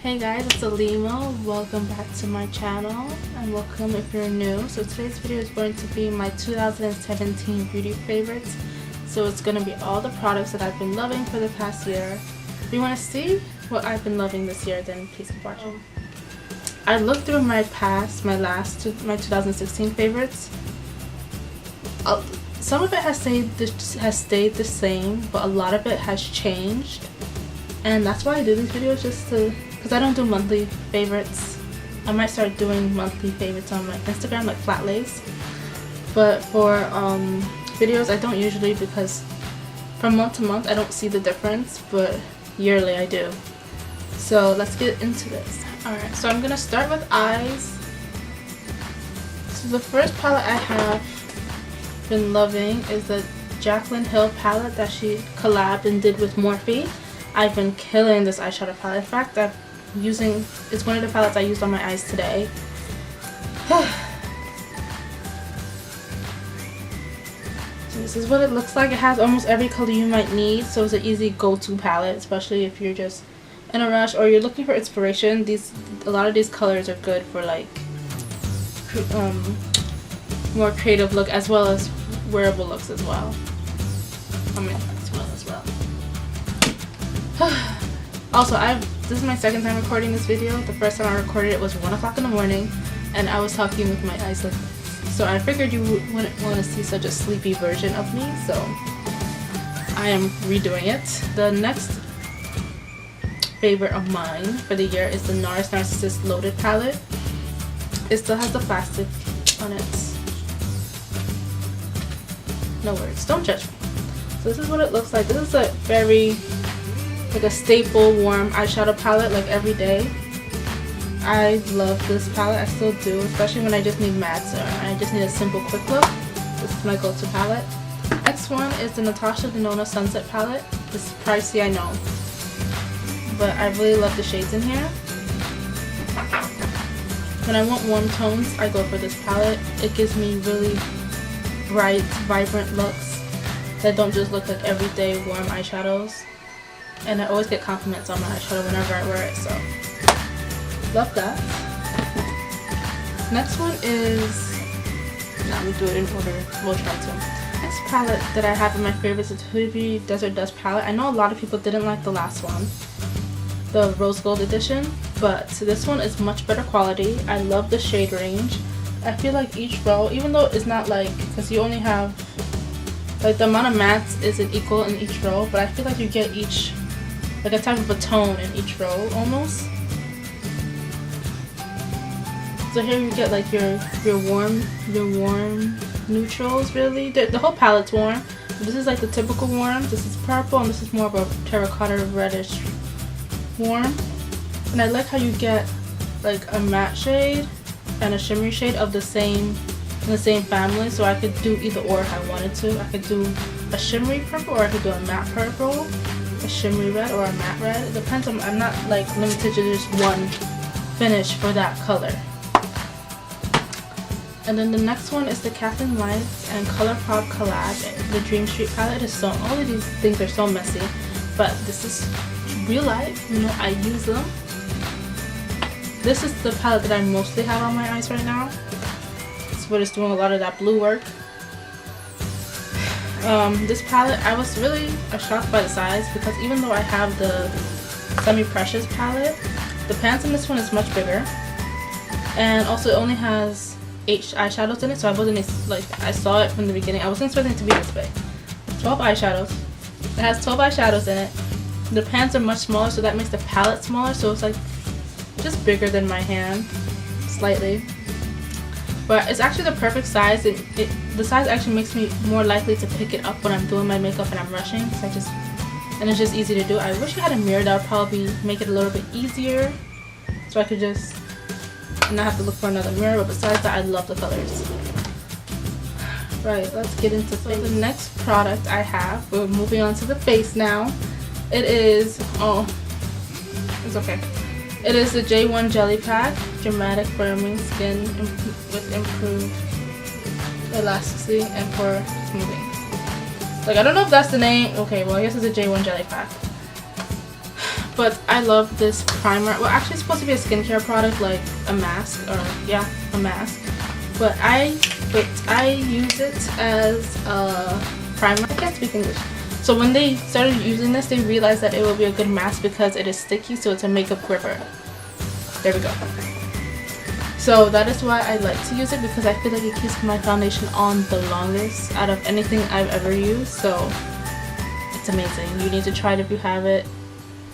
Hey guys, it's Aleema. Welcome back to my channel and welcome if you're new. So today's video is going to be my 2017 beauty favorites. So it's going to be all the products that I've been loving for the past year. If you want to see what I've been loving this year, then please keep watching. I looked through my 2016 favorites. Some of it has stayed the same, but a lot of it has changed. And that's why I do these videos, because I don't do monthly favorites. I might start doing monthly favorites on my Instagram, like flat lays. But for videos, I don't usually, because from month to month I don't see the difference, but yearly I do. So let's get into this. Alright, so I'm going to start with eyes. So the first palette I have been loving is the Jaclyn Hill palette that she collabed and did with Morphe. I've been killing this eyeshadow palette. In fact, it's one of the palettes I used on my eyes today. So this is what it looks like. It has almost every color you might need, so it's an easy go-to palette, especially if you're just in a rush or you're looking for inspiration. A lot of these colors are good for like more creative look as well as wearable looks as well. Also, this is my second time recording this video. The first time I recorded it was 1 o'clock in the morning and I was talking with my eyes like this. So I figured you wouldn't want to see such a sleepy version of me, so I am redoing it. The next favorite of mine for the year is the NARS Narssist Loaded palette. It still has the plastic on it. No words, don't judge me. So this is what it looks like. This is a very like a staple warm eyeshadow palette, like every day. I love this palette, I still do, especially when I just need mattes or I just need a simple quick look. This is my go-to palette. Next one is the Natasha Sunset palette. This is pricey, I know, but I really love the shades in here. When I want warm tones, I go for this palette. It gives me really bright, vibrant looks that don't just look like everyday warm eyeshadows. And I always get compliments on my eyeshadow whenever I wear it, so love that. Next one is, let me do it in order, we'll try to. Next palette that I have in my favorites is Huda Desert Dust palette. I know a lot of people didn't like the last one, the Rose Gold edition, but this one is much better quality. I love the shade range. I feel like each row, even though it's not like, because you only have, like the amount of mattes isn't equal in each row, but I feel like you get each, like a type of a tone in each row almost. So here you get like your warm neutrals really. The whole palette's warm. This is like the typical warm. This is purple and this is more of a terracotta reddish warm. And I like how you get like a matte shade and a shimmery shade of the same family. So I could do either or if I wanted to. I could do a shimmery purple or I could do a matte purple, a shimmery red or a matte red. It depends on, I'm not like limited to just one finish for that color. And then the next one is the Kathleenlights and Colourpop collab, the Dream Street palette. All of these things are so messy, but this is real life, you know, I use them. This is the palette that I mostly have on my eyes right now. It's what is doing a lot of that blue work. This palette, I was really shocked by the size, because even though I have the semi-precious palette, the pans in this one is much bigger, and also it only has 8 eyeshadows in it, so I wasn't like, I saw it from the beginning, I wasn't expecting it to be this big. 12 eyeshadows. It has 12 eyeshadows in it. The pans are much smaller, so that makes the palette smaller, so it's like just bigger than my hand, slightly. But it's actually the perfect size. The size actually makes me more likely to pick it up when I'm doing my makeup and I'm rushing, and it's just easy to do. I wish I had a mirror. That would probably make it a little bit easier, so I could just not have to look for another mirror. But besides that, I love the colors. Right, let's get into the next product I have. We're moving on to the face now. It is, it's okay. It is the J1 Jelly Pack, Dramatic Firming Skin with Improved Elasticity and for Smoothing. Like, I don't know if that's the name. Okay, well, I guess it's a J1 Jelly Pack. But I love this primer. Well, actually it's supposed to be a skincare product, like a mask, or yeah, a mask. But I use it as a primer. I can't speak English. So when they started using this, they realized that it will be a good mask because it is sticky, so it's a makeup gripper. There we go. So that is why I like to use it, because I feel like it keeps my foundation on the longest out of anything I've ever used. So it's amazing. You need to try it if you have it.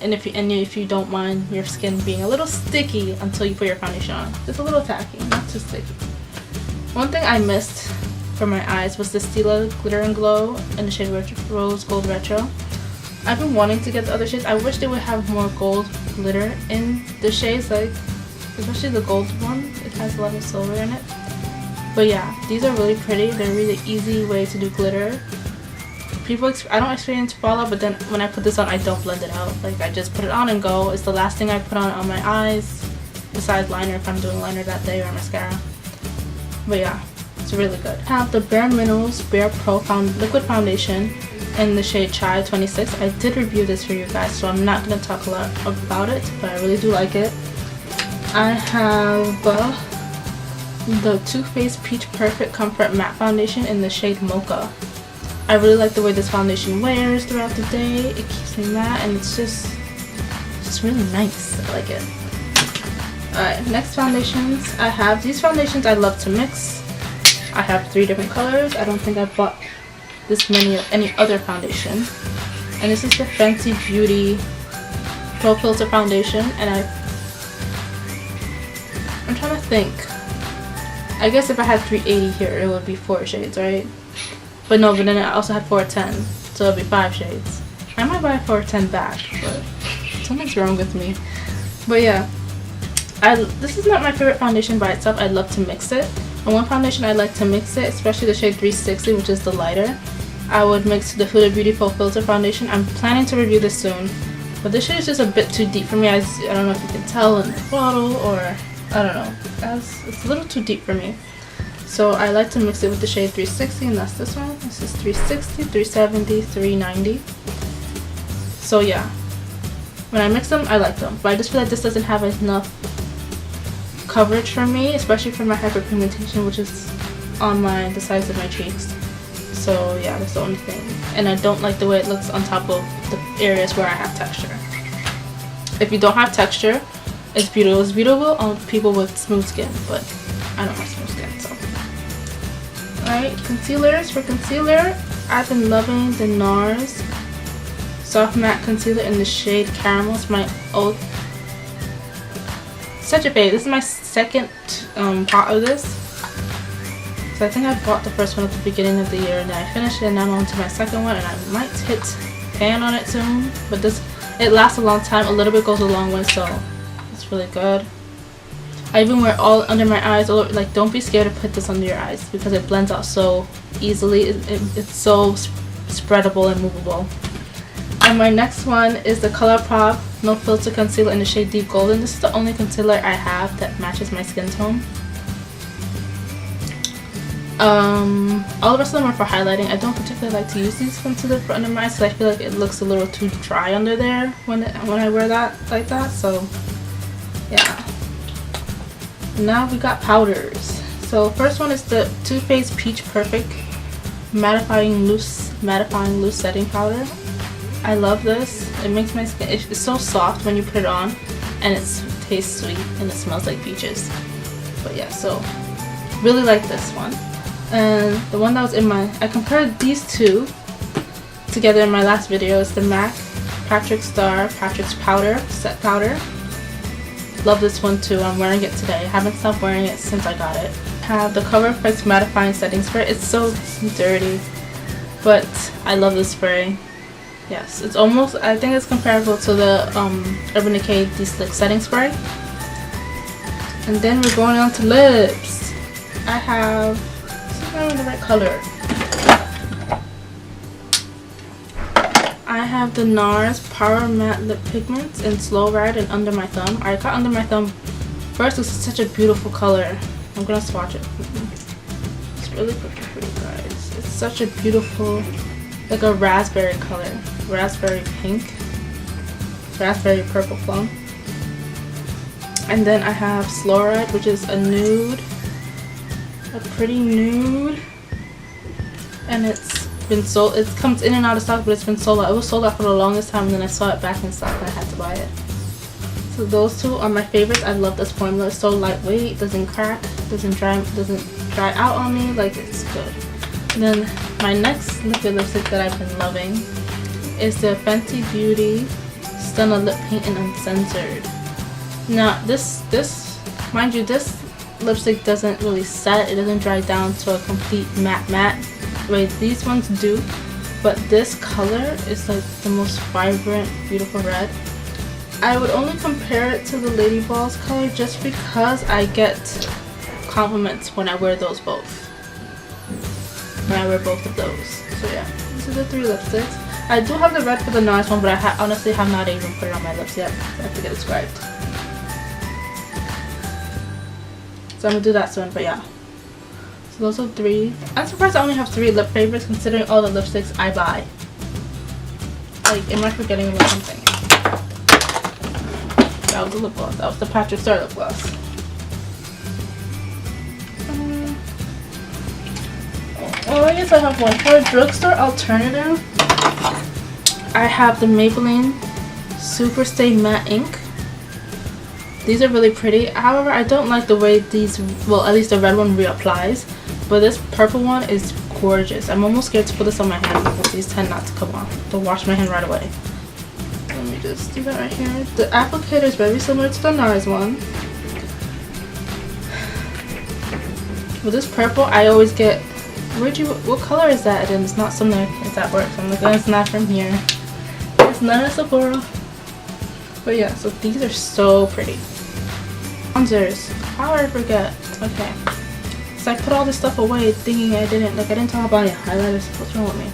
And if you don't mind your skin being a little sticky until you put your foundation on. Just a little tacky, not too sticky. One thing I missed for my eyes was the Stila Glitter and Glow in the shade Rose Gold Retro. I've been wanting to get the other shades. I wish they would have more gold glitter in the shades, like especially the gold one. It has a lot of silver in it. But yeah, these are really pretty. They're a really easy way to do glitter. I don't experience fallout, but then when I put this on, I don't blend it out. Like, I just put it on and go. It's the last thing I put on my eyes, besides liner if I'm doing liner that day, or mascara. But yeah, it's really good. I have the Bare Minerals Bare Pro Liquid Foundation in the shade Chai 26. I did review this for you guys, so I'm not going to talk a lot about it, but I really do like it. I have the Too Faced Peach Perfect Comfort Matte Foundation in the shade Mocha. I really like the way this foundation wears throughout the day. It keeps me matte, and it's just really nice. I like it. Alright, next foundations. I have these foundations I love to mix. I have 3 different colors. I don't think I've bought this many of any other foundation. And this is the Fenty Beauty Pro Filter Foundation, and I'm trying to think. I guess if I had 380 here, it would be 4 shades, right? But no, but then I also had 410, so it'll be 5 shades. I might buy 410 back, but something's wrong with me. But yeah, this is not my favorite foundation by itself. I love to mix it. And one foundation I like to mix it, especially the shade 360, which is the lighter, I would mix the Huda Beauty Faux Filter Foundation. I'm planning to review this soon, but this shade is just a bit too deep for me. I don't know if you can tell in the bottle, or I don't know. It's a little too deep for me. So I like to mix it with the shade 360, and that's this one. This is 360, 370, 390. So yeah, when I mix them, I like them. But I just feel like this doesn't have enough coverage for me, especially for my hyperpigmentation, which is on the sides of my cheeks. So yeah, that's the only thing. And I don't like the way it looks on top of the areas where I have texture. If you don't have texture, it's beautiful. It's beautiful on people with smooth skin, but I don't have smooth skin, so. Alright, concealers. For concealer, I've been loving the NARS Soft Matte Concealer in the shade Caramel. It's my old, such a fave. This is my second pot of this. So I think I bought the first one at the beginning of the year, and then I finished it, and now I'm on to my second one, and I might hit pan on it soon. But it lasts a long time. A little bit goes a long way, so it's really good. I even wear it all under my eyes. Like, don't be scared to put this under your eyes because it blends out so easily. It's so spreadable and movable. And my next one is the Colourpop No Filter Concealer in the shade Deep Golden. This is the only concealer I have that matches my skin tone. All the rest of them are for highlighting. I don't particularly like to use these concealers for under my eyes because I feel like it looks a little too dry under there when I wear that like that. So yeah. Now we got powders. So first one is the Too Faced Peach Perfect Mattifying Loose Setting Powder. I love this. It makes my skin, it's so soft when you put it on, and it tastes sweet and it smells like peaches. But yeah, so really like this one. And the one that was in I compared these two together in my last video. Is the MAC Partickstarr Set Powder. Love this one too. I'm wearing it today. I haven't stopped wearing it since I got it. I have the Cover FX Mattifying Setting Spray. It's so dirty, but I love this spray. Yes, it's almost, I think it's comparable to the Urban Decay De-Slick Setting Spray. And then we're going on to lips. I have, this is not in the right color. I have the NARS Powermatte Lip Pigment in Slow Ride and Under My Thumb. I got Under My Thumb first. This is such a beautiful color. I'm gonna swatch it. It's really pretty for you guys. It's such a beautiful, like a raspberry color. Raspberry pink. Raspberry Purple Plum. And then I have Slow Ride, which is a nude, a pretty nude, and it's been sold. It comes in and out of stock, but it's been sold out. It was sold out for the longest time, and then I saw it back in stock and I had to buy it. So those two are my favorites. I love this formula. It's so lightweight, doesn't crack, doesn't dry out on me. Like, it's good. And then my next liquid lipstick that I've been loving is the Fenty Beauty Stunna Lip Paint in Uncensored. Now this mind you, this lipstick doesn't really set. It doesn't dry down to a complete matte the way these ones do. But this color is like the most vibrant, beautiful red. I would only compare it to the Lady Balls color just because I get compliments when I wear those both. When I wear both of those. So yeah, these are the three lipsticks. I do have the red for the NARS one, but I honestly have not even put it on my lips yet. I have to get it scribed. So I'm gonna do that soon, but yeah. So those are three. I'm surprised I only have 3 lip favorites considering all the lipsticks I buy. Like, am I forgetting about something? That was the lip gloss. That was the Partickstarr lip gloss. Oh, I guess I have one. For a drugstore alternative, I have the Maybelline Super Stay Matte Ink. These are really pretty. However, I don't like the way these, well, at least the red one reapplies. But this purple one is gorgeous. I'm almost scared to put this on my hand because these tend not to come off. To wash my hand right away. Let me just do that right here. The applicator is very similar to the NARS one. With this purple, I always get, what color is that? And it's not something that works. I'm like, oh, it's not from here. It's not a Sephora. But yeah, so these are so pretty. Bronzers. How did I forget? Okay. So I put all this stuff away thinking I didn't talk about any highlighters. What's wrong with me?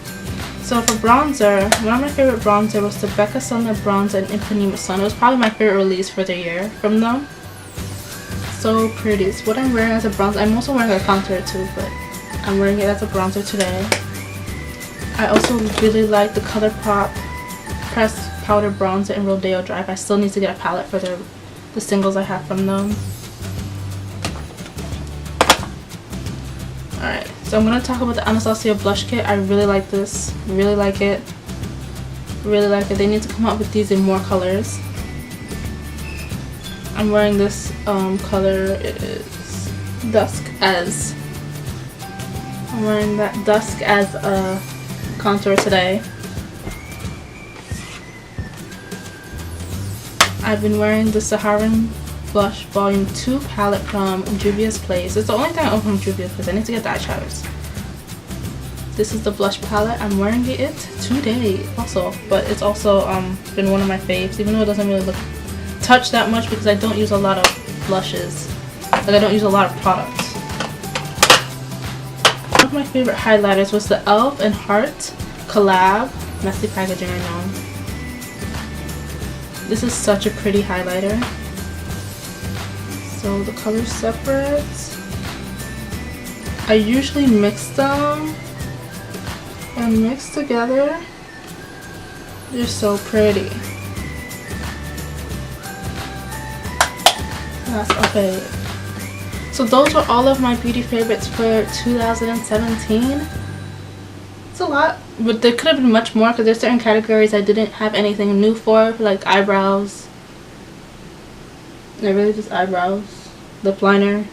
So for bronzer, one of my favorite bronzer was the Becca Summer Bronzer in Infinite Sun. It was probably my favorite release for the year from them. So pretty. So what I'm wearing as a bronzer, I'm also wearing a contour too, but I'm wearing it as a bronzer today. I also really like the Colourpop Pressed Powder Bronzer in Rodeo Drive. I still need to get a palette for the singles I have from them. Alright, so I'm going to talk about the Anastasia blush kit. I really like this. Really like it. Really like it. They need to come out with these in more colors. I'm wearing this color. It is Dusk as. I'm wearing that Dusk as a contour today. I've been wearing the Saharan Blush Volume 2 palette from Juvia's Place. It's the only thing I own from Juvia's Place. I need to get the eyeshadows. This is the blush palette. I'm wearing it today also, but it's also been one of my faves, even though it doesn't really touch that much because I don't use a lot of blushes. Like, I don't use a lot of products. One of my favorite highlighters was the e.l.f. and Heart collab. Messy packaging, I know. This is such a pretty highlighter. So the colors separate. I usually mix them and mix together. They're so pretty. That's okay. So those were all of my beauty favorites for 2017. It's a lot, but there could have been much more because there's certain categories I didn't have anything new for, like eyebrows. They're really just eyebrows, lip liner,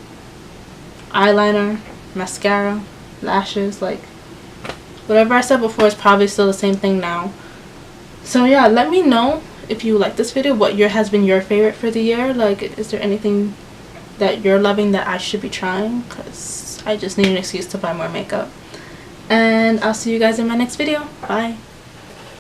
eyeliner, mascara, lashes. Like, whatever I said before is probably still the same thing now. So yeah, let me know if you like this video, what has been your favorite for the year. Like, is there anything that you're loving that I should be trying? Because I just need an excuse to buy more makeup. And I'll see you guys in my next video. Bye.